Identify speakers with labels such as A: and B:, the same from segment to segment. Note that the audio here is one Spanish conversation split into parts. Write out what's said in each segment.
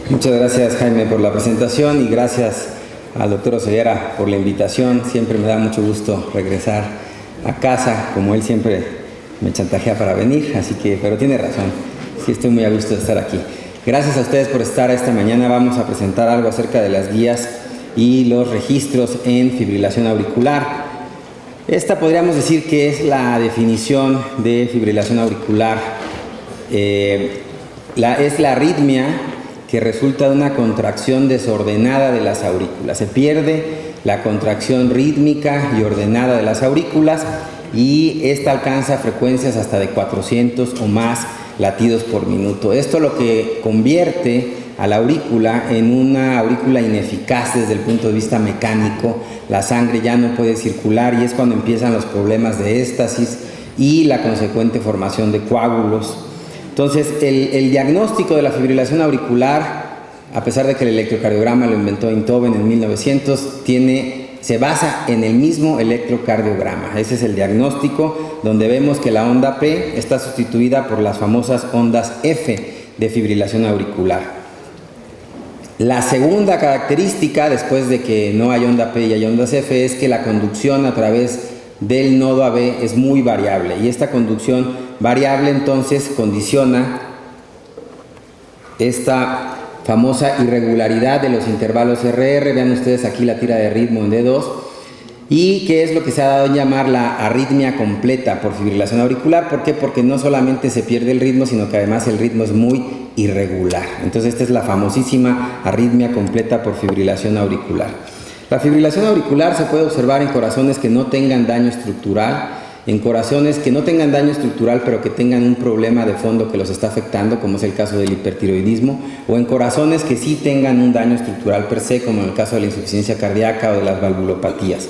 A: Muchas gracias, Jaime, por la presentación, y gracias al doctor Oseguera por la invitación. Siempre me da mucho gusto regresar a casa, como él siempre me chantajea para venir, así que, pero tiene razón, sí estoy muy a gusto de estar aquí. Gracias a ustedes por estar esta mañana. Vamos a presentar algo acerca de las guías y los registros en fibrilación auricular. Esta podríamos decir que es la definición de fibrilación auricular. Es la arritmia que resulta de una contracción desordenada de las aurículas. Se pierde la contracción rítmica y ordenada de las aurículas, y esta alcanza frecuencias hasta de 400 o más latidos por minuto. Esto lo que convierte a la aurícula en una aurícula ineficaz desde el punto de vista mecánico. La sangre ya no puede circular, y es cuando empiezan los problemas de éstasis y la consecuente formación de coágulos. Entonces, el diagnóstico de la fibrilación auricular, a pesar de que el electrocardiograma lo inventó Einthoven en 1900, se basa en el mismo electrocardiograma. Ese es el diagnóstico, donde vemos que la onda P está sustituida por las famosas ondas F de fibrilación auricular. La segunda característica, después de que no hay onda P y hay ondas F, es que la conducción a través del nodo AB es muy variable, y esta conducción variable entonces condiciona esta famosa irregularidad de los intervalos RR. Vean ustedes aquí la tira de ritmo en D2, y que es lo que se ha dado en llamar la arritmia completa por fibrilación auricular. ¿Por qué? Porque no solamente se pierde el ritmo, sino que además el ritmo es muy irregular. Entonces esta es la famosísima arritmia completa por fibrilación auricular. La fibrilación auricular se puede observar en corazones que no tengan daño estructural, en corazones que no tengan daño estructural pero que tengan un problema de fondo que los está afectando, como es el caso del hipertiroidismo, o en corazones que sí tengan un daño estructural per se, como en el caso de la insuficiencia cardíaca o de las valvulopatías.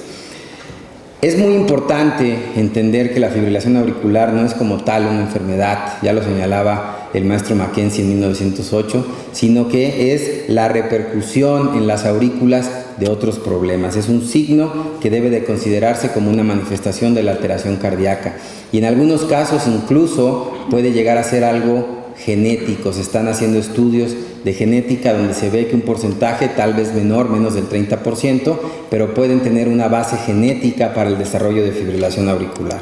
A: Es muy importante entender que la fibrilación auricular no es como tal una enfermedad, ya lo señalaba el maestro Mackenzie en 1908, sino que es la repercusión en las aurículas de otros problemas. Es un signo que debe de considerarse como una manifestación de la alteración cardíaca, y en algunos casos incluso puede llegar a ser algo genético. Se están haciendo estudios de genética donde se ve que un porcentaje tal vez menor, menos del 30%, pero pueden tener una base genética para el desarrollo de fibrilación auricular.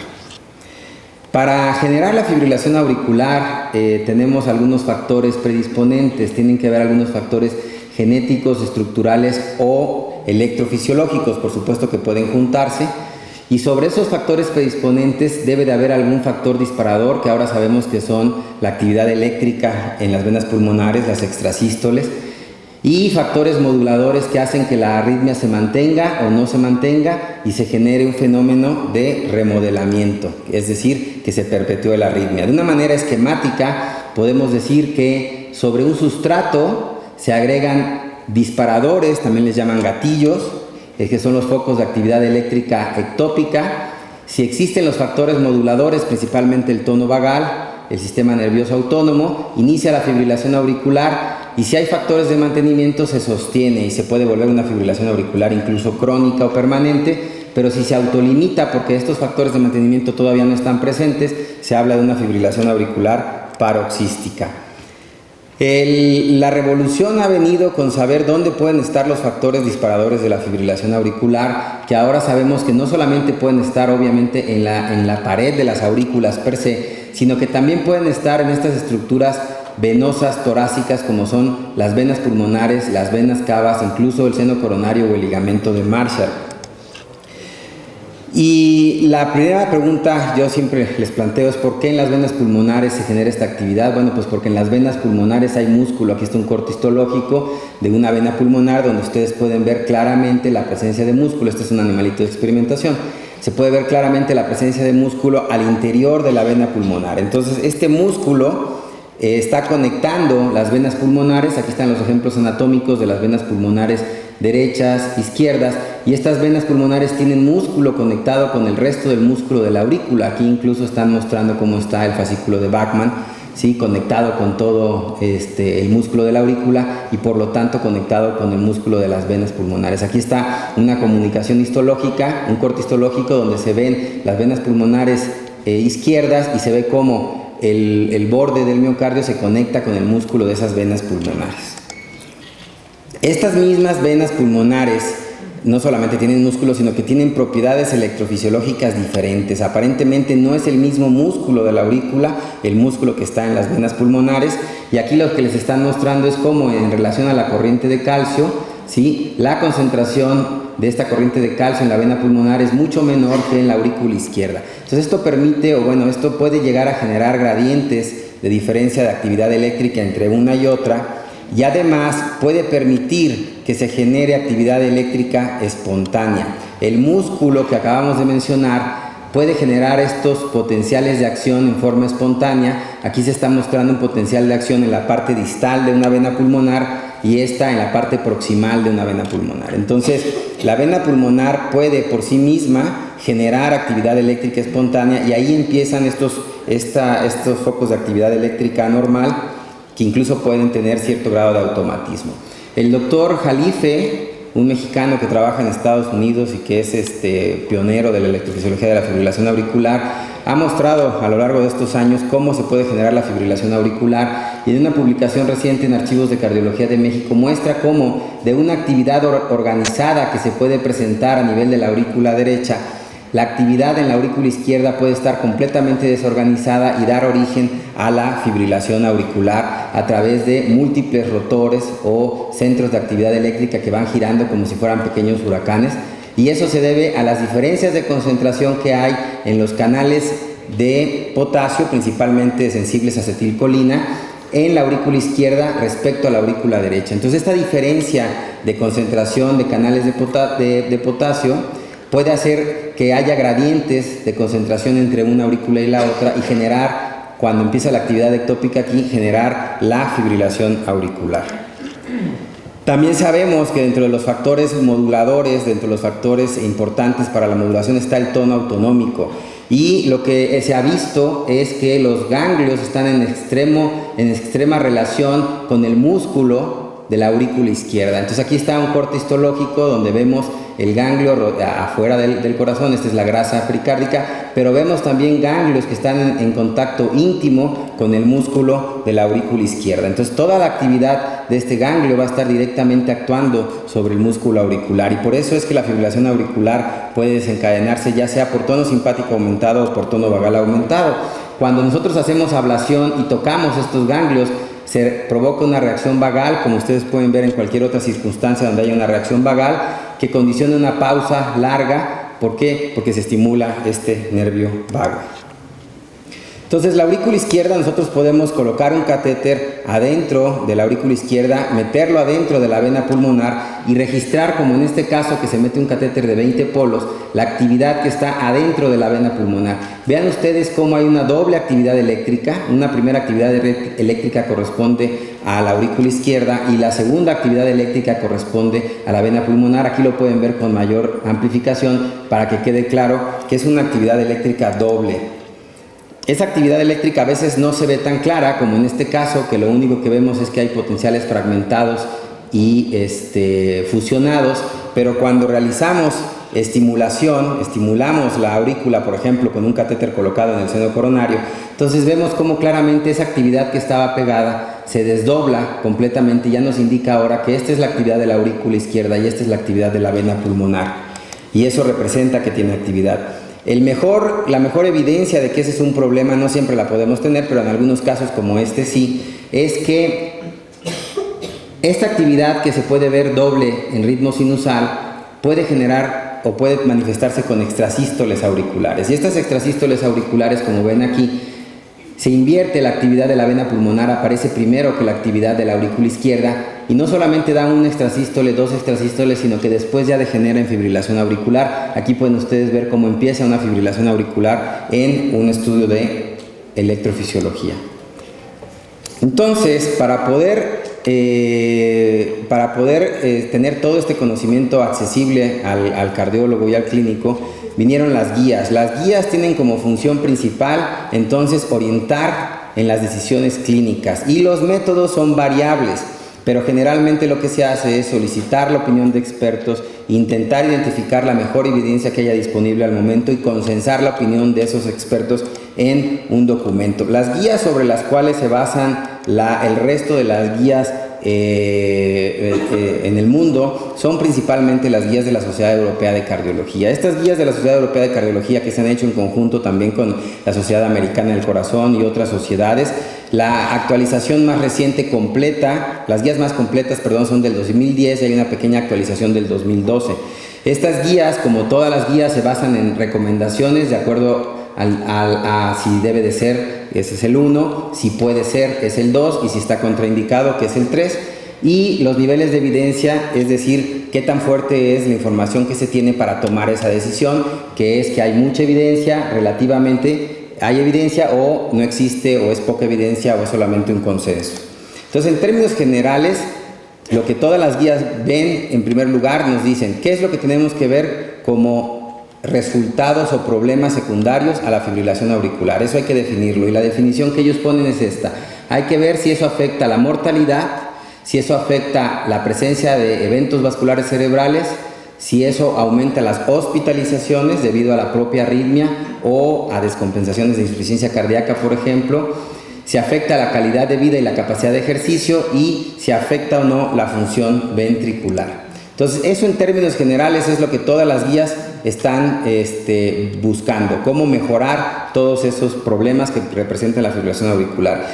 A: Para generar la fibrilación auricular tenemos algunos factores predisponentes. Tienen que haber algunos factores genéticos, estructurales o electrofisiológicos, por supuesto que pueden juntarse. Y sobre esos factores predisponentes debe de haber algún factor disparador, que ahora sabemos que son la actividad eléctrica en las venas pulmonares, las extrasístoles, y factores moduladores que hacen que la arritmia se mantenga o no se mantenga y se genere un fenómeno de remodelamiento, es decir, que se perpetúe la arritmia. De una manera esquemática podemos decir que sobre un sustrato se agregan disparadores, también les llaman gatillos, que son los focos de actividad eléctrica ectópica. Si existen los factores moduladores, principalmente el tono vagal, el sistema nervioso autónomo, inicia la fibrilación auricular, y si hay factores de mantenimiento se sostiene y se puede volver una fibrilación auricular incluso crónica o permanente. Pero si se autolimita porque estos factores de mantenimiento todavía no están presentes, se habla de una fibrilación auricular paroxística. La revolución ha venido con saber dónde pueden estar los factores disparadores de la fibrilación auricular, que ahora sabemos que no solamente pueden estar obviamente en la pared de las aurículas per se, sino que también pueden estar en estas estructuras venosas torácicas, como son las venas pulmonares, las venas cavas, incluso el seno coronario o el ligamento de Marshall. Y la primera pregunta yo siempre les planteo es ¿por qué en las venas pulmonares se genera esta actividad? Bueno, pues porque en las venas pulmonares hay músculo. Aquí está un corte histológico de una vena pulmonar donde ustedes pueden ver claramente la presencia de músculo. Este es un animalito de experimentación. Se puede ver claramente la presencia de músculo al interior de la vena pulmonar. Entonces este músculo está conectando las venas pulmonares. Aquí están los ejemplos anatómicos de las venas pulmonares derechas, izquierdas, y estas venas pulmonares tienen músculo conectado con el resto del músculo de la aurícula. Aquí incluso están mostrando cómo está el fascículo de Bachmann, ¿sí? Conectado con todo el músculo de la aurícula y por lo tanto conectado con el músculo de las venas pulmonares. Aquí está una comunicación histológica, un corte histológico donde se ven las venas pulmonares izquierdas y se ve cómo el borde del miocardio se conecta con el músculo de esas venas pulmonares. Estas mismas venas pulmonares no solamente tienen músculo, sino que tienen propiedades electrofisiológicas diferentes. Aparentemente no es el mismo músculo de la aurícula, el músculo que está en las venas pulmonares, y aquí lo que les están mostrando es cómo en relación a la corriente de calcio, ¿sí?, la concentración de esta corriente de calcio en la vena pulmonar es mucho menor que en la aurícula izquierda. Entonces esto permite, o bueno, esto puede llegar a generar gradientes de diferencia de actividad eléctrica entre una y otra, y además puede permitir que se genere actividad eléctrica espontánea. El músculo que acabamos de mencionar puede generar estos potenciales de acción en forma espontánea. Aquí se está mostrando un potencial de acción en la parte distal de una vena pulmonar y esta en la parte proximal de una vena pulmonar. Entonces, la vena pulmonar puede por sí misma generar actividad eléctrica espontánea, y ahí empiezan estos focos de actividad eléctrica normal, que incluso pueden tener cierto grado de automatismo. El doctor Jalife, un mexicano que trabaja en Estados Unidos y que es pionero de la electrofisiología de la fibrilación auricular, ha mostrado a lo largo de estos años cómo se puede generar la fibrilación auricular, y en una publicación reciente en Archivos de Cardiología de México muestra cómo de una actividad organizada que se puede presentar a nivel de la aurícula derecha, la actividad en la aurícula izquierda puede estar completamente desorganizada y dar origen a la fibrilación auricular a través de múltiples rotores o centros de actividad eléctrica que van girando como si fueran pequeños huracanes, y eso se debe a las diferencias de concentración que hay en los canales de potasio, principalmente sensibles a acetilcolina, en la aurícula izquierda respecto a la aurícula derecha. Entonces esta diferencia de concentración de canales de potasio puede hacer que haya gradientes de concentración entre una aurícula y la otra y generar, cuando empieza la actividad ectópica aquí, generar la fibrilación auricular. También sabemos que dentro de los factores moduladores, dentro de los factores importantes para la modulación está el tono autonómico. Y lo que se ha visto es que los ganglios están en extrema relación con el músculo de la aurícula izquierda. Entonces aquí está un corte histológico donde vemos el ganglio afuera del corazón, esta es la grasa pericárdica, pero vemos también ganglios que están en contacto íntimo con el músculo de la aurícula izquierda. Entonces toda la actividad de este ganglio va a estar directamente actuando sobre el músculo auricular, y por eso es que la fibrilación auricular puede desencadenarse ya sea por tono simpático aumentado o por tono vagal aumentado. Cuando nosotros hacemos ablación y tocamos estos ganglios, se provoca una reacción vagal, como ustedes pueden ver en cualquier otra circunstancia donde haya una reacción vagal, que condiciona una pausa larga. ¿Por qué? Porque se estimula este nervio vago. Entonces, la aurícula izquierda, nosotros podemos colocar un catéter adentro de la aurícula izquierda, meterlo adentro de la vena pulmonar y registrar, como en este caso que se mete un catéter de 20 polos, la actividad que está adentro de la vena pulmonar. Vean ustedes cómo hay una doble actividad eléctrica. Una primera actividad eléctrica corresponde a la aurícula izquierda y la segunda actividad eléctrica corresponde a la vena pulmonar. Aquí lo pueden ver con mayor amplificación para que quede claro que es una actividad eléctrica doble. Esa actividad eléctrica a veces no se ve tan clara, como en este caso, que lo único que vemos es que hay potenciales fragmentados y fusionados, pero cuando realizamos estimulamos la aurícula, por ejemplo, con un catéter colocado en el seno coronario, entonces vemos cómo claramente esa actividad que estaba pegada se desdobla completamente y ya nos indica ahora que esta es la actividad de la aurícula izquierda y esta es la actividad de la vena pulmonar, y eso representa que tiene actividad. La mejor evidencia de que ese es un problema, no siempre la podemos tener, pero en algunos casos como este sí, es que esta actividad que se puede ver doble en ritmo sinusal puede generar o puede manifestarse con extrasístoles auriculares. Y estas extrasístoles auriculares, como ven aquí, se invierte la actividad de la vena pulmonar, aparece primero que la actividad de la aurícula izquierda, y no solamente da un extrasístole, dos extrasístoles, sino que después ya degenera en fibrilación auricular. Aquí pueden ustedes ver cómo empieza una fibrilación auricular en un estudio de electrofisiología. Entonces, para poder tener todo este conocimiento accesible al cardiólogo y al clínico, vinieron las guías. Las guías tienen como función principal, entonces, orientar en las decisiones clínicas, y los métodos son variables, pero generalmente lo que se hace es solicitar la opinión de expertos, intentar identificar la mejor evidencia que haya disponible al momento y consensar la opinión de esos expertos en un documento. Las guías sobre las cuales se basan el resto de las guías en el mundo son principalmente las guías de la Sociedad Europea de Cardiología. Estas guías de la Sociedad Europea de Cardiología, que se han hecho en conjunto también con la Sociedad Americana del Corazón y otras sociedades, la actualización más reciente completa, las guías más completas, perdón, son del 2010 y hay una pequeña actualización del 2012. Estas guías, como todas las guías, se basan en recomendaciones de acuerdo a si debe de ser, ese es el 1, si puede ser, es el 2, y si está contraindicado, que es el 3, y los niveles de evidencia, es decir, qué tan fuerte es la información que se tiene para tomar esa decisión, que es que hay mucha evidencia, relativamente hay evidencia, o no existe, o es poca evidencia, o es solamente un consenso. Entonces, en términos generales, lo que todas las guías ven, en primer lugar, nos dicen qué es lo que tenemos que ver como resultados o problemas secundarios a la fibrilación auricular. Eso hay que definirlo, y la definición que ellos ponen es esta. Hay que ver si eso afecta la mortalidad, si eso afecta la presencia de eventos vasculares cerebrales, si eso aumenta las hospitalizaciones debido a la propia arritmia o a descompensaciones de insuficiencia cardíaca, por ejemplo, si afecta la calidad de vida y la capacidad de ejercicio, y si afecta o no la función ventricular. Entonces, eso en términos generales es lo que todas las guías están buscando, cómo mejorar todos esos problemas que representan la fibrilación auricular.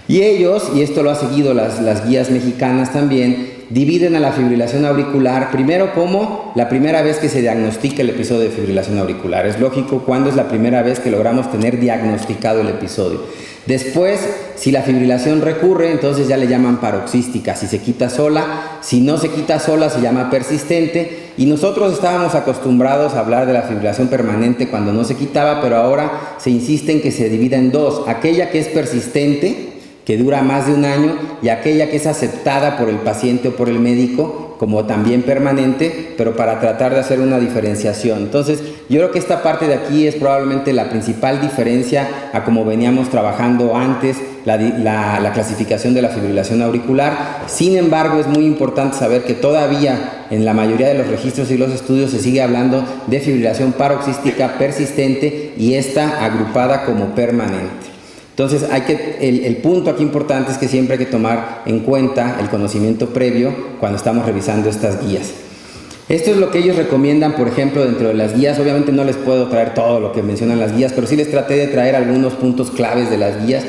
A: Y ellos, y esto lo ha seguido las guías mexicanas también, dividen a la fibrilación auricular primero como la primera vez que se diagnostica el episodio de fibrilación auricular. Es lógico, cuando es la primera vez que logramos tener diagnosticado el episodio. Después, si la fibrilación recurre, entonces ya le llaman paroxística, si se quita sola. Si no se quita sola, se llama persistente. Y nosotros estábamos acostumbrados a hablar de la fibrilación permanente cuando no se quitaba, pero ahora se insiste en que se divida en dos: aquella que es persistente, que dura más de un año, y aquella que es aceptada por el paciente o por el médico como también permanente, pero para tratar de hacer una diferenciación. Entonces, yo creo que esta parte de aquí es probablemente la principal diferencia a como veníamos trabajando antes, la clasificación de la fibrilación auricular. Sin embargo, es muy importante saber que todavía en la mayoría de los registros y los estudios se sigue hablando de fibrilación paroxística persistente, y esta agrupada como permanente. Entonces, el punto aquí importante es que siempre hay que tomar en cuenta el conocimiento previo cuando estamos revisando estas guías. Esto es lo que ellos recomiendan, por ejemplo, dentro de las guías. Obviamente no les puedo traer todo lo que mencionan las guías, pero sí les traté de traer algunos puntos claves de las guías.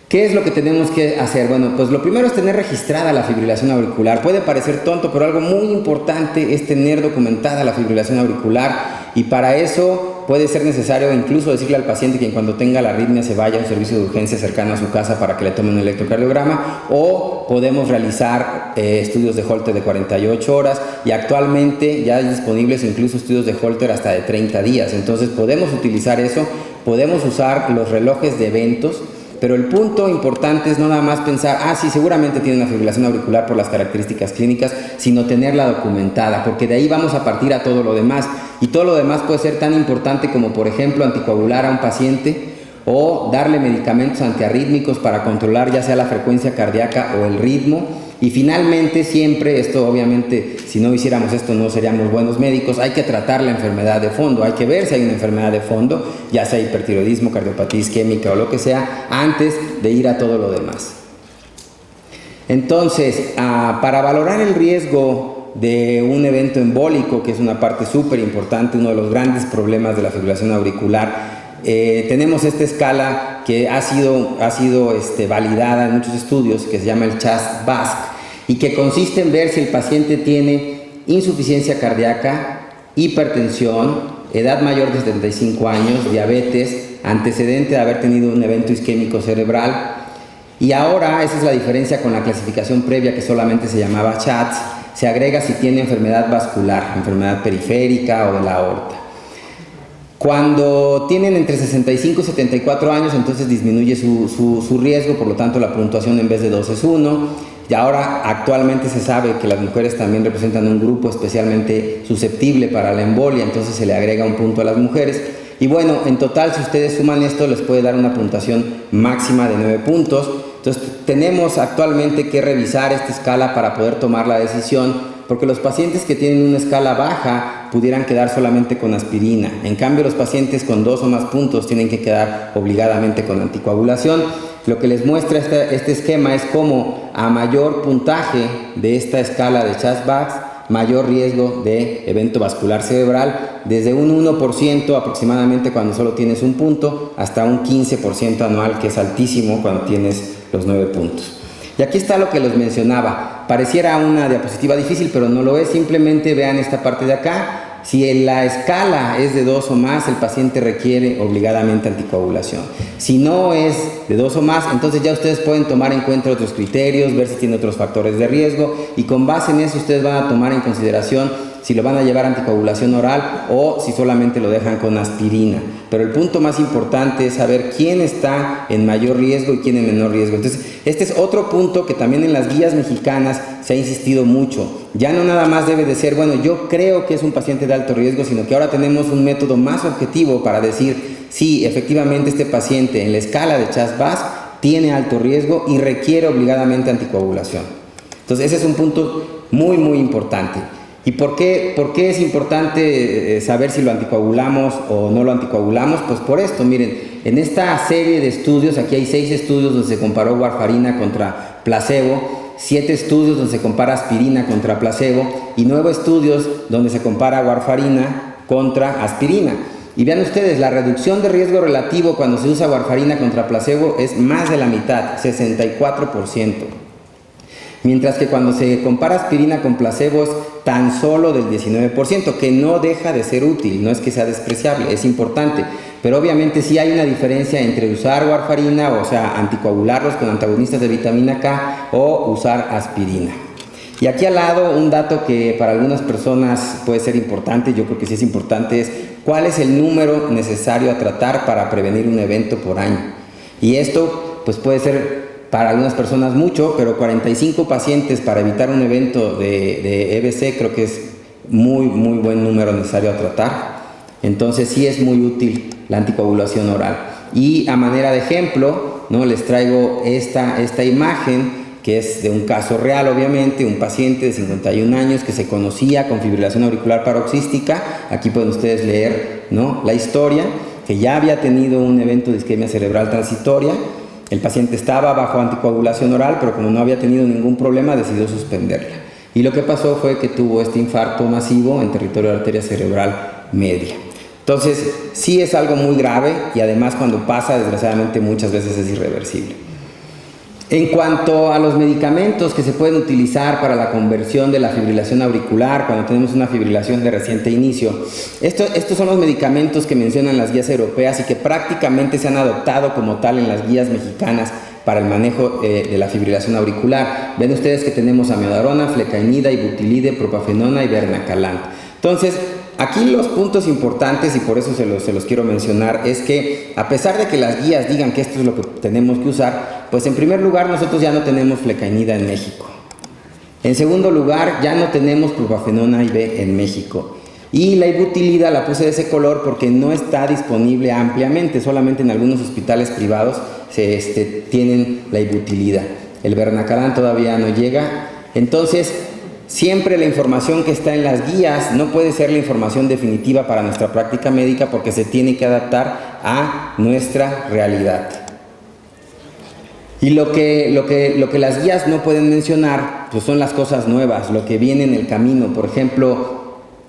A: ¿Qué es lo que tenemos que hacer? Bueno, pues lo primero es tener registrada la fibrilación auricular. Puede parecer tonto, pero algo muy importante es tener documentada la fibrilación auricular, y para eso puede ser necesario incluso decirle al paciente que en cuanto tenga la arritmia se vaya a un servicio de urgencia cercano a su casa para que le tomen un electrocardiograma, o podemos realizar estudios de Holter de 48 horas, y actualmente ya hay disponibles incluso estudios de Holter hasta de 30 días. Entonces podemos utilizar eso, podemos usar los relojes de eventos. Pero el punto importante es no nada más pensar, sí, seguramente tiene una fibrilación auricular por las características clínicas, sino tenerla documentada, porque de ahí vamos a partir a todo lo demás. Y todo lo demás puede ser tan importante como, por ejemplo, anticoagular a un paciente, o darle medicamentos antiarrítmicos para controlar ya sea la frecuencia cardíaca o el ritmo. Y finalmente, siempre, esto obviamente, si no hiciéramos esto no seríamos buenos médicos, hay que tratar la enfermedad de fondo, hay que ver si hay una enfermedad de fondo, ya sea hipertiroidismo, cardiopatía isquémica o lo que sea, antes de ir a todo lo demás. Entonces, para valorar el riesgo de un evento embólico, que es una parte súper importante, uno de los grandes problemas de la fibrilación auricular, tenemos esta escala que ha sido validada en muchos estudios, que se llama el CHAST-VASc, y que consiste en ver si el paciente tiene insuficiencia cardíaca, hipertensión, edad mayor de 75 años, diabetes, antecedente de haber tenido un evento isquémico cerebral. Y ahora, esa es la diferencia con la clasificación previa, que solamente se llamaba CHATS, se agrega si tiene enfermedad vascular, enfermedad periférica o de la aorta. Cuando tienen entre 65 y 74 años, entonces disminuye su riesgo, por lo tanto la puntuación en vez de 2 es 1. Y ahora actualmente se sabe que las mujeres también representan un grupo especialmente susceptible para la embolia, entonces se le agrega un punto a las mujeres. Y bueno, en total, si ustedes suman esto, les puede dar una puntuación máxima de 9 puntos. Entonces tenemos actualmente que revisar esta escala para poder tomar la decisión, porque los pacientes que tienen una escala baja pudieran quedar solamente con aspirina. En cambio, los pacientes con 2 o más puntos tienen que quedar obligadamente con anticoagulación. lo que les muestra este esquema es cómo a mayor puntaje de esta escala de Chasbach, mayor riesgo de evento vascular cerebral, desde un 1% aproximadamente cuando solo tienes un punto, hasta un 15% anual, que es altísimo cuando tienes los 9 puntos. Y aquí está lo que les mencionaba. Pareciera una diapositiva difícil, pero no lo es. Simplemente vean esta parte de acá. Si la escala es de 2 o más, el paciente requiere obligadamente anticoagulación. Si no es de 2 o más, entonces ya ustedes pueden tomar en cuenta otros criterios, ver si tiene otros factores de riesgo, y con base en eso ustedes van a tomar en consideración si lo van a llevar a anticoagulación oral o si solamente lo dejan con aspirina. Pero el punto más importante es saber quién está en mayor riesgo y quién en menor riesgo. Entonces, este es otro punto que también en las guías mexicanas se ha insistido mucho. Ya no nada más debe de ser, bueno, yo creo que es un paciente de alto riesgo, sino que ahora tenemos un método más objetivo para decir, sí, efectivamente este paciente en la escala de Chasbach tiene alto riesgo y requiere obligadamente anticoagulación. Entonces, ese es un punto muy, muy importante. ¿Y por qué es importante saber si lo anticoagulamos o no lo anticoagulamos? Pues por esto, miren, en esta serie de estudios, aquí hay 6 estudios donde se comparó warfarina contra placebo, 7 estudios donde se compara aspirina contra placebo y 9 estudios donde se compara warfarina contra aspirina. Y vean ustedes, la reducción de riesgo relativo cuando se usa warfarina contra placebo es más de la mitad, 64%. Mientras que cuando se compara aspirina con placebo es tan solo del 19%, que no deja de ser útil, no es que sea despreciable, es importante. Pero obviamente sí hay una diferencia entre usar warfarina, o sea, anticoagularlos con antagonistas de vitamina K, o usar aspirina. Y aquí al lado un dato que para algunas personas puede ser importante, yo creo que sí es importante, es cuál es el número necesario a tratar para prevenir un evento por año. Y esto pues puede ser para algunas personas mucho, pero 45 pacientes para evitar un evento de EBC creo que es muy buen número necesario a tratar. Entonces sí es muy útil la anticoagulación oral. Y a manera de ejemplo, ¿no?, les traigo esta imagen que es de un caso real, obviamente, un paciente de 51 años que se conocía con fibrilación auricular paroxística. Aquí pueden ustedes leer, ¿no?, la historia, que ya había tenido un evento de isquemia cerebral transitoria. El paciente estaba bajo anticoagulación oral, pero como no había tenido ningún problema, decidió suspenderla. Y lo que pasó fue que tuvo este infarto masivo en territorio de arteria cerebral media. Entonces, sí es algo muy grave y además cuando pasa, desgraciadamente, muchas veces es irreversible. En cuanto a los medicamentos que se pueden utilizar para la conversión de la fibrilación auricular, cuando tenemos una fibrilación de reciente inicio, estos son los medicamentos que mencionan las guías europeas y que prácticamente se han adoptado como tal en las guías mexicanas para el manejo de la fibrilación auricular. Ven ustedes que tenemos amiodarona, flecainida, ibutilide, propafenona y bernacalant. Entonces, aquí los puntos importantes, y por eso se los quiero mencionar, es que a pesar de que las guías digan que esto es lo que tenemos que usar, pues en primer lugar nosotros ya no tenemos flecainida en México. En segundo lugar, ya no tenemos propafenona IV en México. Y la ibutilida la puse de ese color porque no está disponible ampliamente, solamente en algunos hospitales privados tienen la ibutilida. El bernacalant todavía no llega. Entonces, siempre la información que está en las guías no puede ser la información definitiva para nuestra práctica médica porque se tiene que adaptar a nuestra realidad. Y lo que las guías no pueden mencionar pues son las cosas nuevas, lo que viene en el camino. Por ejemplo,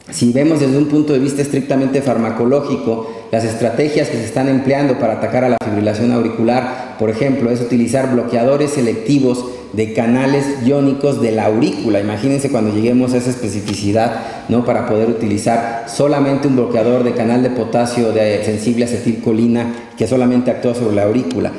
A: si vemos desde un punto de vista estrictamente farmacológico, las estrategias que se están empleando para atacar a la fibrilación auricular, por ejemplo, es utilizar bloqueadores selectivos de canales iónicos de la aurícula. Imagínense cuando lleguemos a esa especificidad, ¿no?, para poder utilizar solamente un bloqueador de canal de potasio sensible a acetilcolina que solamente actúa sobre la aurícula.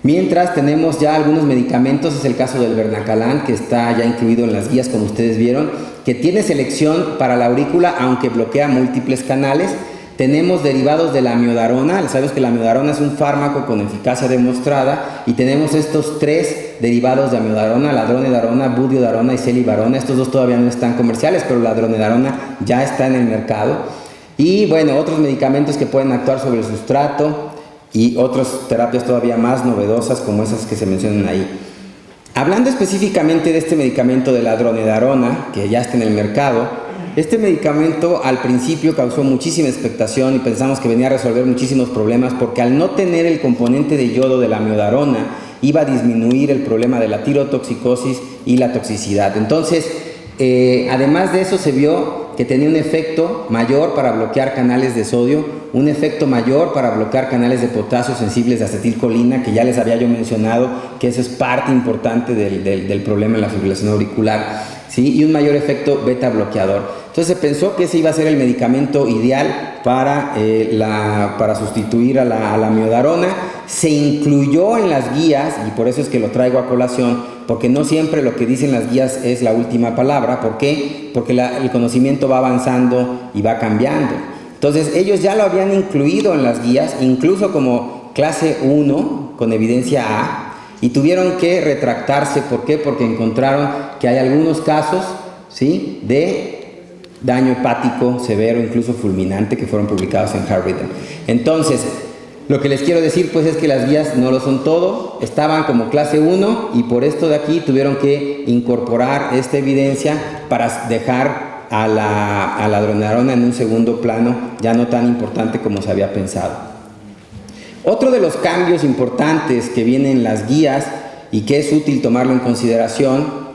A: Mientras tenemos ya algunos medicamentos, es el caso del bernacalant, que está ya incluido en las guías como ustedes vieron, que tiene selección para la aurícula aunque bloquea múltiples canales. Tenemos derivados de la amiodarona, sabemos que la amiodarona es un fármaco con eficacia demostrada y tenemos estos 3 derivados de amiodarona, la dronedarona, budiodarona y celibarona. Estos 2 todavía no están comerciales, pero la dronedarona ya está en el mercado. Y bueno, otros medicamentos que pueden actuar sobre el sustrato y otras terapias todavía más novedosas como esas que se mencionan ahí. Hablando específicamente de este medicamento de la dronedarona, que ya está en el mercado, este medicamento al principio causó muchísima expectación y pensamos que venía a resolver muchísimos problemas porque al no tener el componente de yodo de la amiodarona iba a disminuir el problema de la tirotoxicosis y la toxicidad. Entonces, además de eso, se vio que tenía un efecto mayor para bloquear canales de sodio, un efecto mayor para bloquear canales de potasio sensibles de acetilcolina, que ya les había yo mencionado que eso es parte importante del problema en la fibrilación auricular, ¿sí? Y un mayor efecto beta bloqueador. Entonces se pensó que ese iba a ser el medicamento ideal para sustituir a la miodarona. Se incluyó en las guías, y por eso es que lo traigo a colación, porque no siempre lo que dicen las guías es la última palabra. ¿Por qué? Porque el conocimiento va avanzando y va cambiando. Entonces ellos ya lo habían incluido en las guías, incluso como clase 1, con evidencia A, y tuvieron que retractarse. ¿Por qué? Porque encontraron que hay algunos casos, ¿sí?, de daño hepático severo, incluso fulminante, que fueron publicados en Heart Rhythm. Entonces, lo que les quiero decir pues es que las guías no lo son todo, estaban como clase 1 y por esto de aquí tuvieron que incorporar esta evidencia para dejar a la dronedarona en un segundo plano, ya no tan importante como se había pensado. Otro de los cambios importantes que vienen en las guías y que es útil tomarlo en consideración,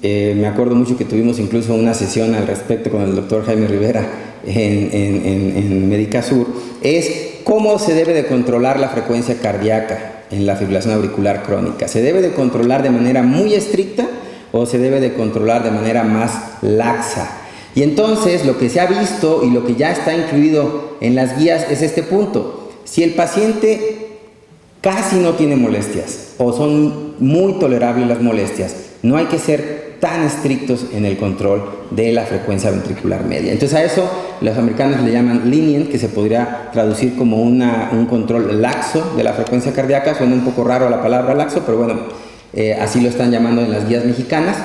A: me acuerdo mucho que tuvimos incluso una sesión al respecto con el doctor Jaime Rivera en Médica Sur, es cómo se debe de controlar la frecuencia cardíaca en la fibrilación auricular crónica. ¿Se debe de controlar de manera muy estricta o se debe de controlar de manera más laxa? Y entonces lo que se ha visto y lo que ya está incluido en las guías es este punto. Si el paciente casi no tiene molestias o son muy tolerables las molestias, no hay que ser tan estrictos en el control de la frecuencia ventricular media. Entonces a eso los americanos le llaman lenient, que se podría traducir como un control laxo de la frecuencia cardíaca. Suena un poco raro la palabra laxo, pero bueno, así lo están llamando en las guías mexicanas.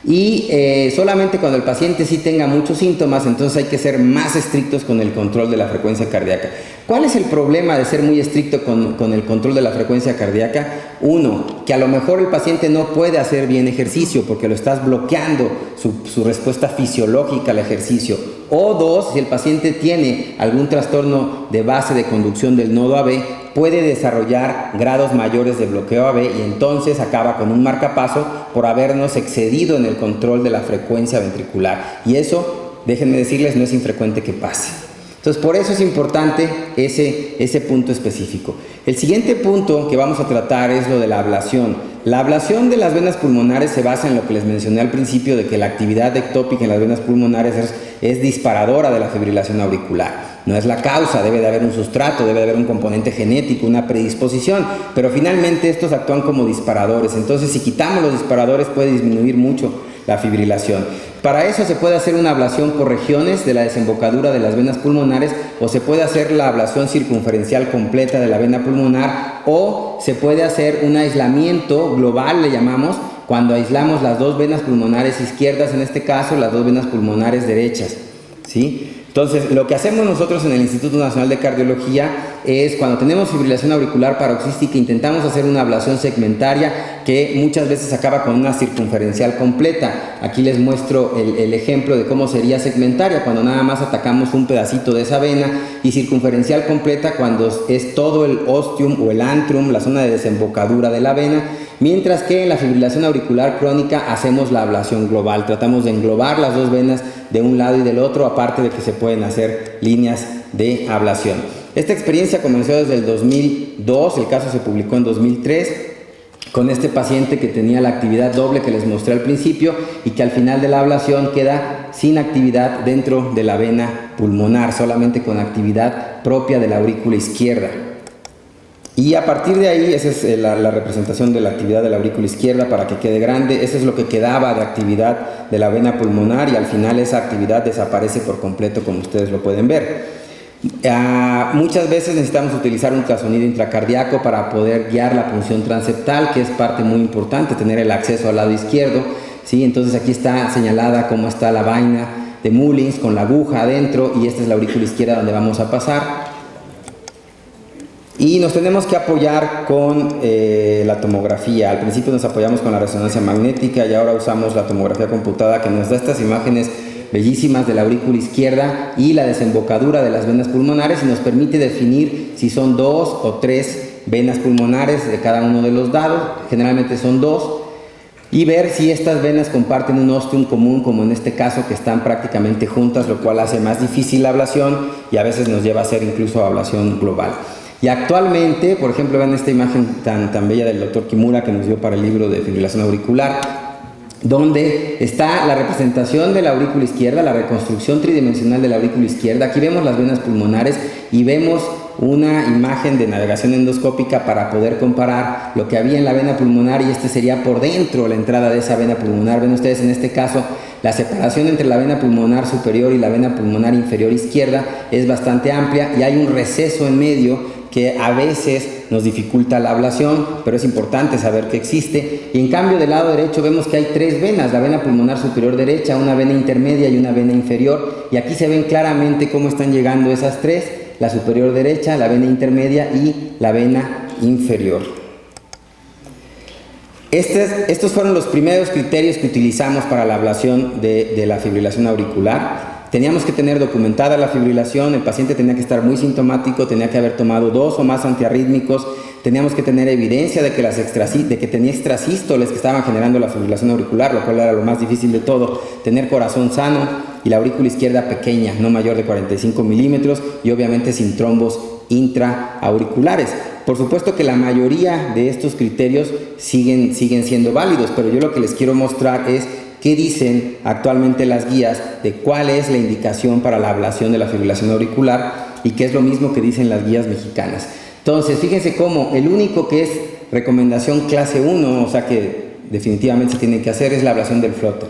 A: Y solamente cuando el paciente sí tenga muchos síntomas, entonces hay que ser más estrictos con el control de la frecuencia cardíaca. ¿Cuál es el problema de ser muy estricto con el control de la frecuencia cardíaca? Uno, que a lo mejor el paciente no puede hacer bien ejercicio porque lo estás bloqueando su respuesta fisiológica al ejercicio. O dos, si el paciente tiene algún trastorno de base de conducción del nodo AB, puede desarrollar grados mayores de bloqueo AB y entonces acaba con un marcapaso por habernos excedido en el control de la frecuencia ventricular. Y eso, déjenme decirles, no es infrecuente que pase. Entonces, por eso es importante ese punto específico. El siguiente punto que vamos a tratar es lo de la ablación. La ablación de las venas pulmonares se basa en lo que les mencioné al principio, de que la actividad ectópica en las venas pulmonares es disparadora de la fibrilación auricular. No es la causa, debe de haber un sustrato, debe de haber un componente genético, una predisposición, pero finalmente estos actúan como disparadores. Entonces, si quitamos los disparadores, puede disminuir mucho la fibrilación. Para eso se puede hacer una ablación por regiones de la desembocadura de las venas pulmonares, o se puede hacer la ablación circunferencial completa de la vena pulmonar, o se puede hacer un aislamiento global, le llamamos, cuando aislamos las dos venas pulmonares izquierdas, en este caso las dos venas pulmonares derechas, ¿sí? Entonces, lo que hacemos nosotros en el Instituto Nacional de Cardiología es, cuando tenemos fibrilación auricular paroxística, intentamos hacer una ablación segmentaria que muchas veces acaba con una circunferencial completa. Aquí les muestro el ejemplo de cómo sería segmentaria, cuando nada más atacamos un pedacito de esa vena, y circunferencial completa cuando es todo el ostium o el antrum, la zona de desembocadura de la vena, mientras que en la fibrilación auricular crónica hacemos la ablación global. Tratamos de englobar las dos venas de un lado y del otro, aparte de que se pueden hacer líneas de ablación. Esta experiencia comenzó desde el 2002, el caso se publicó en 2003, con este paciente que tenía la actividad doble que les mostré al principio y que al final de la ablación queda sin actividad dentro de la vena pulmonar, solamente con actividad propia de la aurícula izquierda. Y a partir de ahí, esa es la representación de la actividad de la aurícula izquierda para que quede grande. Eso es lo que quedaba de actividad de la vena pulmonar, y al final esa actividad desaparece por completo, como ustedes lo pueden ver. Muchas veces necesitamos utilizar un ultrasonido intracardíaco para poder guiar la punción transeptal, que es parte muy importante, tener el acceso al lado izquierdo, ¿sí? Entonces aquí está señalada cómo está la vaina de Mullins con la aguja adentro, y esta es la aurícula izquierda donde vamos a pasar. Y nos tenemos que apoyar con la tomografía. Al principio nos apoyamos con la resonancia magnética y ahora usamos la tomografía computada, que nos da estas imágenes bellísimas de la aurícula izquierda y la desembocadura de las venas pulmonares, y nos permite definir si son 2 o 3 venas pulmonares de cada uno de los lados, generalmente son 2, y ver si estas venas comparten un ostium común, como en este caso, que están prácticamente juntas, lo cual hace más difícil la ablación y a veces nos lleva a hacer incluso ablación global. Y actualmente, por ejemplo, vean esta imagen tan bella del doctor Kimura que nos dio para el libro de fibrilación auricular, donde está la representación de la aurícula izquierda, la reconstrucción tridimensional de la aurícula izquierda. Aquí vemos las venas pulmonares y vemos una imagen de navegación endoscópica para poder comparar lo que había en la vena pulmonar, y este sería por dentro la entrada de esa vena pulmonar. Ven ustedes en este caso la separación entre la vena pulmonar superior y la vena pulmonar inferior izquierda es bastante amplia y hay un receso en medio que a veces nos dificulta la ablación, pero es importante saber que existe. Y en cambio del lado derecho vemos que hay 3 venas, la vena pulmonar superior derecha, una vena intermedia y una vena inferior, y aquí se ven claramente cómo están llegando esas 3, la superior derecha, la vena intermedia y la vena inferior. Estos fueron los primeros criterios que utilizamos para la ablación de la fibrilación auricular. Teníamos que tener documentada la fibrilación, el paciente tenía que estar muy sintomático, tenía que haber tomado 2 o más antiarrítmicos, teníamos que tener evidencia de que tenía extrasístoles que estaban generando la fibrilación auricular, lo cual era lo más difícil de todo, tener corazón sano y la aurícula izquierda pequeña, no mayor de 45 milímetros y obviamente sin trombos intraauriculares. Por supuesto que la mayoría de estos criterios siguen siendo válidos, pero yo lo que les quiero mostrar es qué dicen actualmente las guías de cuál es la indicación para la ablación de la fibrilación auricular y qué es lo mismo que dicen las guías mexicanas. Entonces, fíjense cómo el único que es recomendación clase 1, o sea que definitivamente se tiene que hacer, es la ablación del flutter.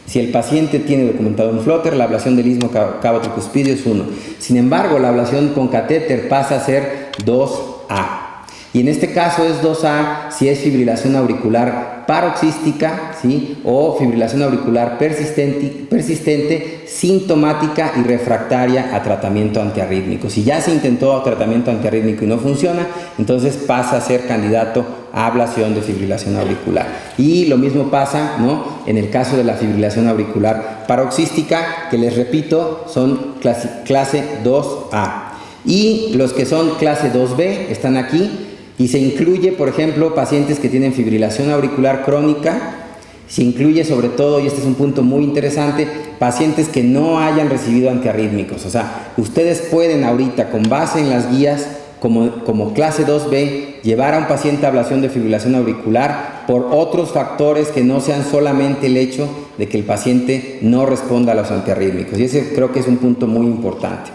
A: Si el paciente tiene documentado un flutter, la ablación del istmo cavo-tricuspidio es 1. Sin embargo, la ablación con catéter pasa a ser 2A. Y en este caso es 2A si es fibrilación auricular paroxística, ¿sí? O fibrilación auricular persistente, sintomática y refractaria a tratamiento antiarrítmico. Si ya se intentó tratamiento antiarrítmico y no funciona, entonces pasa a ser candidato a ablación de fibrilación auricular. Y lo mismo pasa, ¿no?, en el caso de la fibrilación auricular paroxística, que les repito, son clase 2A. Y los que son clase 2B están aquí. Y se incluye, por ejemplo, pacientes que tienen fibrilación auricular crónica, se incluye sobre todo, y este es un punto muy interesante, pacientes que no hayan recibido antiarrítmicos. O sea, ustedes pueden ahorita, con base en las guías, como clase 2B, llevar a un paciente a ablación de fibrilación auricular por otros factores que no sean solamente el hecho de que el paciente no responda a los antiarrítmicos. Y ese creo que es un punto muy importante.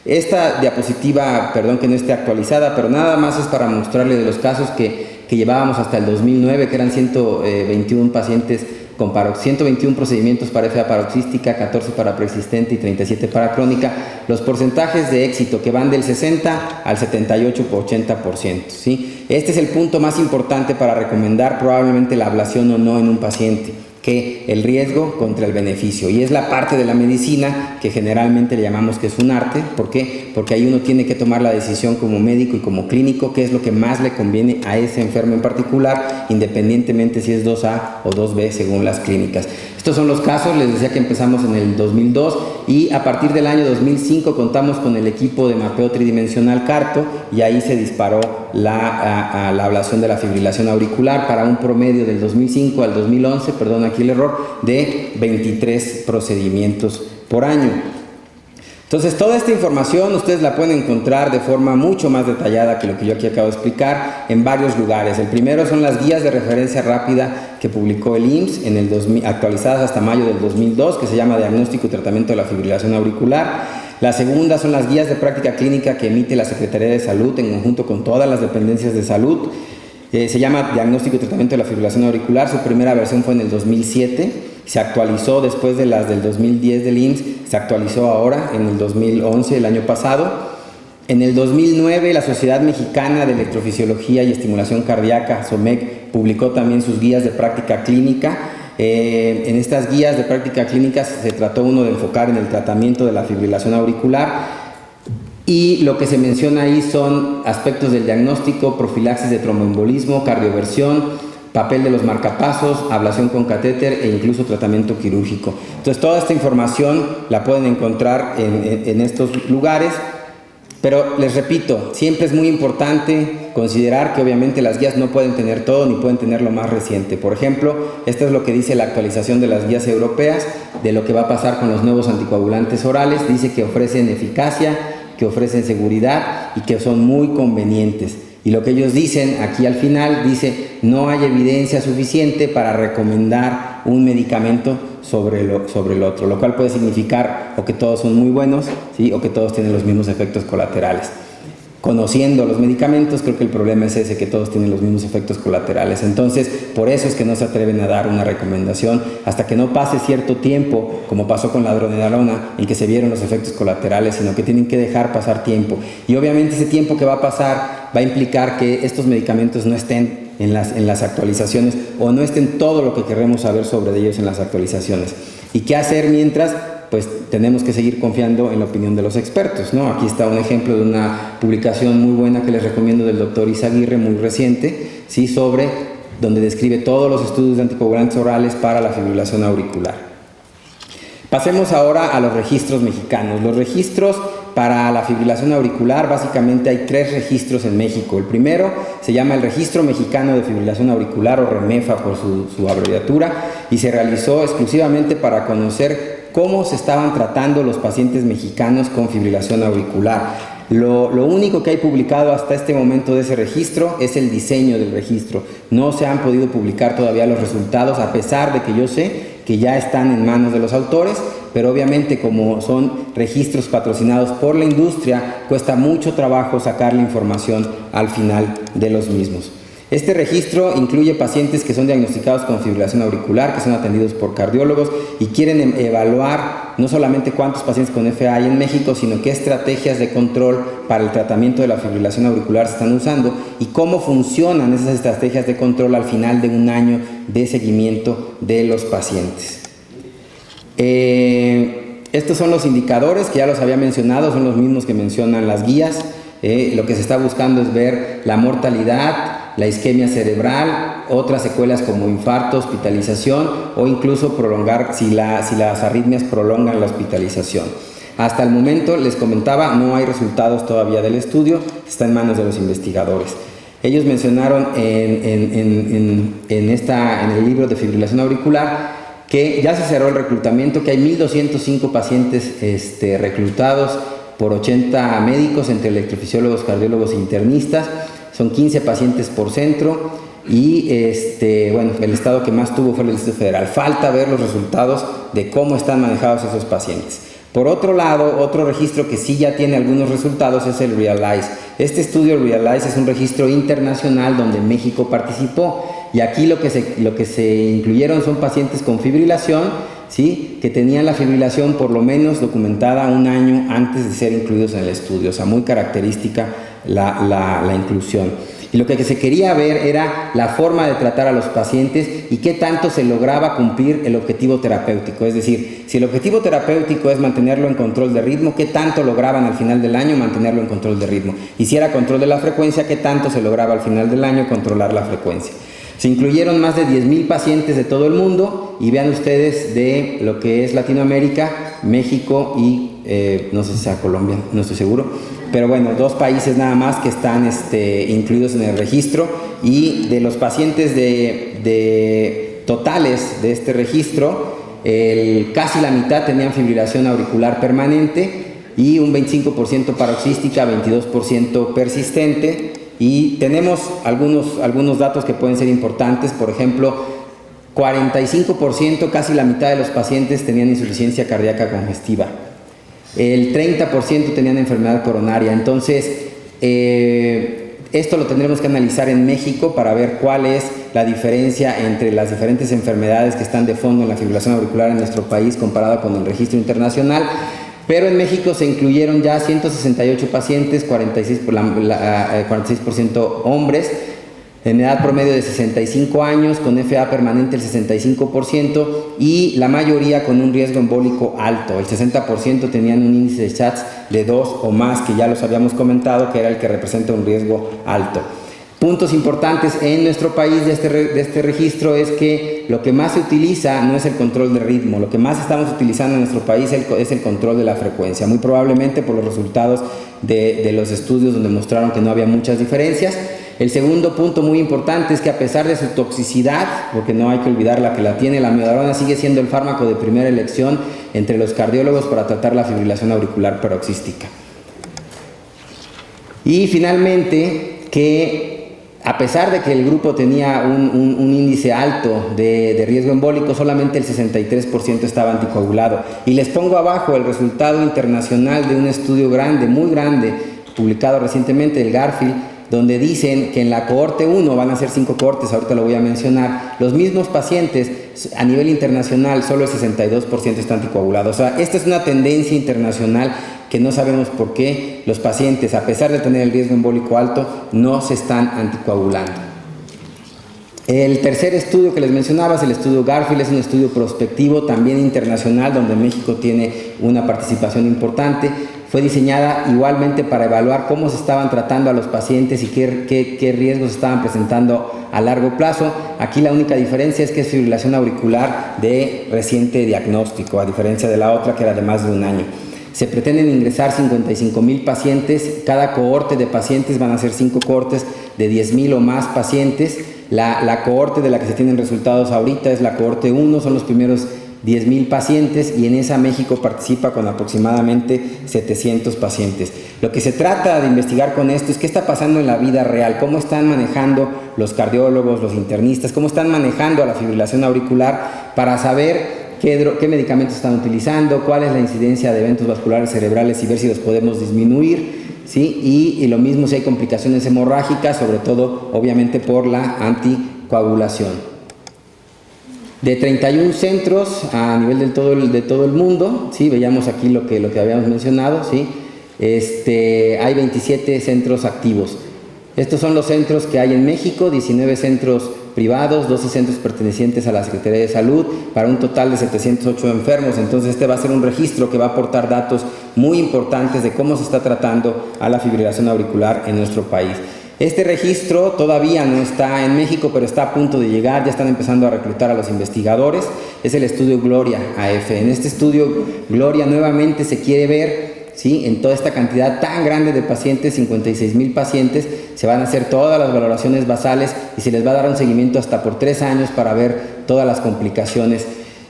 A: Esta diapositiva, perdón que no esté actualizada, pero nada más es para mostrarles de los casos que llevábamos hasta el 2009, que eran 121 pacientes con 121 procedimientos para FA paroxística, 14 para persistente y 37 para crónica. Los porcentajes de éxito que van del 60 al 78 por 80%, ¿sí? Este es el punto más importante para recomendar probablemente la ablación o no en un paciente, que el riesgo contra el beneficio, y es la parte de la medicina que generalmente le llamamos que es un arte. ¿Por qué? Porque ahí uno tiene que tomar la decisión como médico y como clínico qué es lo que más le conviene a ese enfermo en particular, independientemente si es 2A o 2B según las clínicas. Estos son los casos, les decía que empezamos en el 2002 y a partir del año 2005 contamos con el equipo de mapeo tridimensional CARTO y ahí se disparó la ablación de la fibrilación auricular para un promedio del 2005 al 2011, perdón aquí el error, de 23 procedimientos por año. Entonces, toda esta información ustedes la pueden encontrar de forma mucho más detallada que lo que yo aquí acabo de explicar en varios lugares. El primero son las guías de referencia rápida que publicó el IMSS en el actualizadas hasta mayo del 2002, que se llama Diagnóstico y Tratamiento de la Fibrilación Auricular. La segunda son las guías de práctica clínica que emite la Secretaría de Salud en conjunto con todas las dependencias de salud. Se llama Diagnóstico y Tratamiento de la Fibrilación Auricular. Su primera versión fue en el 2007. Se actualizó después de las del 2010 del IMSS, se actualizó ahora en el 2011, el año pasado. En el 2009, la Sociedad Mexicana de Electrofisiología y Estimulación Cardíaca, SOMEC, publicó también sus guías de práctica clínica. En estas guías de práctica clínica se trató uno de enfocar en el tratamiento de la fibrilación auricular. Y lo que se menciona ahí son aspectos del diagnóstico, profilaxis de tromboembolismo, cardioversión, papel de los marcapasos, ablación con catéter e incluso tratamiento quirúrgico. Entonces, toda esta información la pueden encontrar en estos lugares. Pero les repito, siempre es muy importante considerar que obviamente las guías no pueden tener todo ni pueden tener lo más reciente. Por ejemplo, esto es lo que dice la actualización de las guías europeas de lo que va a pasar con los nuevos anticoagulantes orales. Dice que ofrecen eficacia, que ofrecen seguridad y que son muy convenientes. Y lo que ellos dicen aquí al final, dice, no hay evidencia suficiente para recomendar un medicamento sobre el otro, lo cual puede significar o que todos son muy buenos, ¿sí? O que todos tienen los mismos efectos colaterales. Conociendo los medicamentos, creo que el problema es ese, que todos tienen los mismos efectos colaterales. Entonces, por eso es que no se atreven a dar una recomendación hasta que no pase cierto tiempo, como pasó con la dronedarona, en que se vieron los efectos colaterales, sino que tienen que dejar pasar tiempo. Y obviamente ese tiempo que va a pasar va a implicar que estos medicamentos no estén en las actualizaciones o no estén todo lo que queremos saber sobre ellos en las actualizaciones. ¿Y qué hacer mientras? Pues tenemos que seguir confiando en la opinión de los expertos, ¿no? Aquí está un ejemplo de una publicación muy buena que les recomiendo del doctor Izaguirre, muy reciente, ¿sí? Donde describe todos los estudios de anticoagulantes orales para la fibrilación auricular. Pasemos ahora a los registros mexicanos. Los registros para la fibrilación auricular, básicamente hay 3 registros en México. El primero se llama el Registro Mexicano de Fibrilación Auricular, o REMEFA por su abreviatura, y se realizó exclusivamente para conocer cómo se estaban tratando los pacientes mexicanos con fibrilación auricular. Lo único que hay publicado hasta este momento de ese registro es el diseño del registro. No se han podido publicar todavía los resultados, a pesar de que yo sé que ya están en manos de los autores, pero obviamente como son registros patrocinados por la industria, cuesta mucho trabajo sacar la información al final de los mismos. Este registro incluye pacientes que son diagnosticados con fibrilación auricular, que son atendidos por cardiólogos y quieren evaluar no solamente cuántos pacientes con FA hay en México, sino qué estrategias de control para el tratamiento de la fibrilación auricular se están usando y cómo funcionan esas estrategias de control al final de un año de seguimiento de los pacientes. Estos son los indicadores que ya los había mencionado, son los mismos que mencionan las guías. Lo que se está buscando es ver la mortalidad, la isquemia cerebral, otras secuelas como infarto, hospitalización o incluso prolongar si las arritmias prolongan la hospitalización. Hasta el momento, les comentaba, no hay resultados todavía del estudio, está en manos de los investigadores. Ellos mencionaron en el libro de fibrilación auricular que ya se cerró el reclutamiento, que hay 1.205 pacientes reclutados por 80 médicos entre electrofisiólogos, cardiólogos e internistas. Son 15 pacientes por centro y el estado que más tuvo fue el Distrito Federal. Falta ver los resultados de cómo están manejados esos pacientes. Por otro lado, otro registro que sí ya tiene algunos resultados es el REALIZE. Este estudio REALIZE es un registro internacional donde México participó y aquí lo que se incluyeron son pacientes con fibrilación, ¿sí? Que tenían la fibrilación por lo menos documentada un año antes de ser incluidos en el estudio, o sea, muy característica la inclusión. Y lo que se quería ver era la forma de tratar a los pacientes y qué tanto se lograba cumplir el objetivo terapéutico. Es decir, si el objetivo terapéutico es mantenerlo en control de ritmo, qué tanto lograban al final del año mantenerlo en control de ritmo. Y si era control de la frecuencia, qué tanto se lograba al final del año controlar la frecuencia. Se incluyeron más de 10,000 pacientes de todo el mundo y vean ustedes de lo que es Latinoamérica, México y no sé si sea Colombia, no estoy seguro, pero bueno, 2 países nada más que están incluidos en el registro. Y de los pacientes totales de este registro, casi la mitad tenían fibrilación auricular permanente y un 25% paroxística, 22% persistente. Y tenemos algunos datos que pueden ser importantes. Por ejemplo, 45%, casi la mitad de los pacientes tenían insuficiencia cardíaca congestiva. El 30% tenían enfermedad coronaria. Entonces, esto lo tendremos que analizar en México para ver cuál es la diferencia entre las diferentes enfermedades que están de fondo en la fibrilación auricular en nuestro país comparado con el registro internacional. Pero en México se incluyeron ya 168 pacientes, 46% hombres, en edad promedio de 65 años, con FA permanente el 65% y la mayoría con un riesgo embólico alto. El 60% tenían un índice de SHATS de 2 o más, que ya los habíamos comentado, que era el que representa un riesgo alto. Puntos importantes en nuestro país de este registro es que lo que más se utiliza no es el control de ritmo, lo que más estamos utilizando en nuestro país es el control de la frecuencia, muy probablemente por los resultados de los estudios donde mostraron que no había muchas diferencias. El segundo punto muy importante es que a pesar de su toxicidad, porque no hay que olvidar la que la tiene, la amiodarona sigue siendo el fármaco de primera elección entre los cardiólogos para tratar la fibrilación auricular paroxística. Y finalmente, que a pesar de que el grupo tenía un índice alto de riesgo embólico, solamente el 63% estaba anticoagulado. Y les pongo abajo el resultado internacional de un estudio grande, muy grande, publicado recientemente, el Garfield, donde dicen que en la cohorte 1, van a ser 5 cohortes, ahorita lo voy a mencionar, los mismos pacientes a nivel internacional, solo el 62% está anticoagulado. O sea, esta es una tendencia internacional que no sabemos por qué los pacientes, a pesar de tener el riesgo embólico alto, no se están anticoagulando. El tercer estudio que les mencionaba es el estudio Garfield, es un estudio prospectivo también internacional donde México tiene una participación importante. Fue diseñada igualmente para evaluar cómo se estaban tratando a los pacientes y qué riesgos estaban presentando a largo plazo. Aquí la única diferencia es que es fibrilación auricular de reciente diagnóstico, a diferencia de la otra que era de más de un año. Se pretenden ingresar 55,000 pacientes, cada cohorte de pacientes van a ser 5 cohortes de 10,000 o más pacientes. La cohorte de la que se tienen resultados ahorita es la cohorte 1, son los primeros 10,000 pacientes y en esa México participa con aproximadamente 700 pacientes. Lo que se trata de investigar con esto es qué está pasando en la vida real, cómo están manejando los cardiólogos, los internistas, cómo están manejando a la fibrilación auricular para saber qué medicamentos están utilizando, cuál es la incidencia de eventos vasculares cerebrales y ver si los podemos disminuir, ¿sí? Y lo mismo si hay complicaciones hemorrágicas, sobre todo obviamente por la anticoagulación. De 31 centros a nivel de todo el mundo, ¿sí? Veíamos aquí lo que habíamos mencionado, ¿sí? Hay 27 centros activos. Estos son los centros que hay en México, 19 centros privados, 12 centros pertenecientes a la Secretaría de Salud, para un total de 708 enfermos. Entonces este va a ser un registro que va a aportar datos muy importantes de cómo se está tratando a la fibrilación auricular en nuestro país. Este registro todavía no está en México, pero está a punto de llegar, ya están empezando a reclutar a los investigadores. Es el estudio Gloria AF. En este estudio Gloria nuevamente se quiere ver, ¿sí? En toda esta cantidad tan grande de pacientes, 56,000 pacientes, se van a hacer todas las valoraciones basales y se les va a dar un seguimiento hasta por 3 años para ver todas las complicaciones.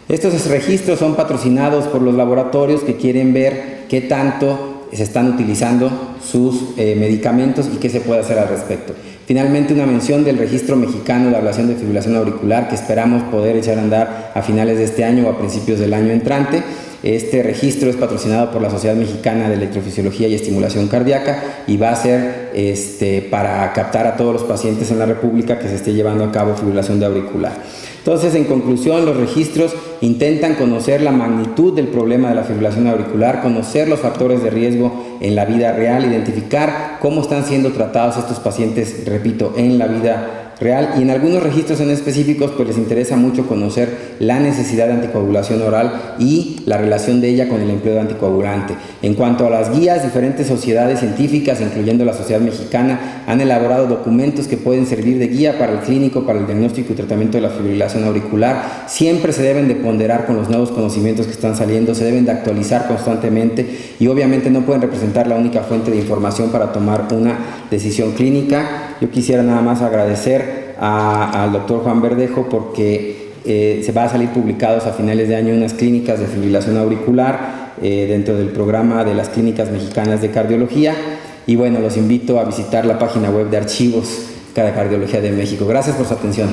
A: Estos registros son patrocinados por los laboratorios que quieren ver qué tanto se están utilizando sus medicamentos y qué se puede hacer al respecto. Finalmente, una mención del registro mexicano de ablación de fibrilación auricular que esperamos poder echar a andar a finales de este año o a principios del año entrante. Este registro es patrocinado por la Sociedad Mexicana de Electrofisiología y Estimulación Cardíaca y va a ser para captar a todos los pacientes en la República que se esté llevando a cabo fibrilación de auricular. Entonces, en conclusión, los registros intentan conocer la magnitud del problema de la fibrilación auricular, conocer los factores de riesgo en la vida real, identificar cómo están siendo tratados estos pacientes, repito, en la vida real, y en algunos registros en específicos pues les interesa mucho conocer la necesidad de anticoagulación oral y la relación de ella con el empleo de anticoagulante. En cuanto a las guías, diferentes sociedades científicas, incluyendo la Sociedad Mexicana, han elaborado documentos que pueden servir de guía para el clínico, para el diagnóstico y tratamiento de la fibrilación auricular. Siempre se deben de ponderar con los nuevos conocimientos que están saliendo, se deben de actualizar constantemente y obviamente no pueden representar la única fuente de información para tomar una decisión clínica. Yo quisiera nada más agradecer al doctor Juan Verdejo porque se va a salir publicados a finales de año unas clínicas de fibrilación auricular dentro del programa de las clínicas mexicanas de cardiología y bueno, los invito a visitar la página web de archivos de Cardiología de México. Gracias por su atención.